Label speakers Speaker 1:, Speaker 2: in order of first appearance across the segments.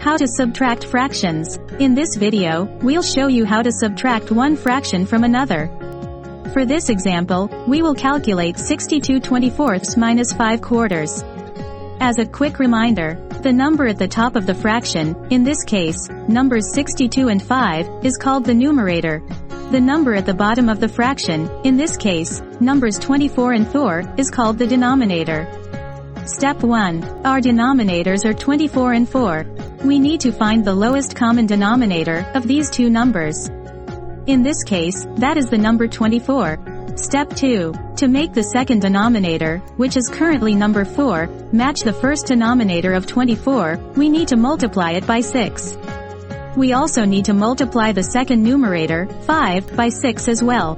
Speaker 1: How to subtract fractions. In this video, we'll show you how to subtract one fraction from another. For this example, we will calculate 62/24 minus 5/4. As a quick reminder, the number at the top of the fraction, in this case, numbers 62 and 5, is called the numerator. The number at the bottom of the fraction, in this case, numbers 24 and 4, is called the denominator. Step 1. Our denominators are 24 and 4. We need to find the lowest common denominator of these two numbers. In this case, that is the number 24. Step 2. To make the second denominator, which is currently number 4, match the first denominator of 24, we need to multiply it by 6. We also need to multiply the second numerator, 5, by 6 as well.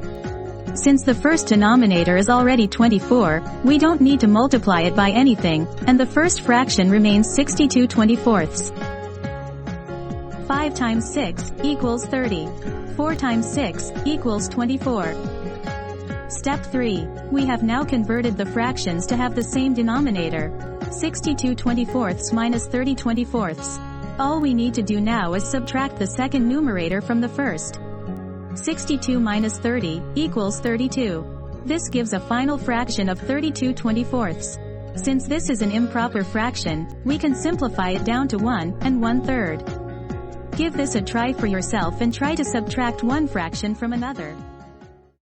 Speaker 1: Since the first denominator is already 24, we don't need to multiply it by anything, and the first fraction remains 62/24. 5 times 6 equals 30. 4 times 6 equals 24. Step 3. We have now converted the fractions to have the same denominator. 62/24 minus 30/24. All we need to do now is subtract the second numerator from the first. 62 minus 30 equals 32. This gives a final fraction of 32/24. Since this is an improper fraction, we can simplify it down to 1 and 1/3. Give this a try for yourself and try to subtract one fraction from another.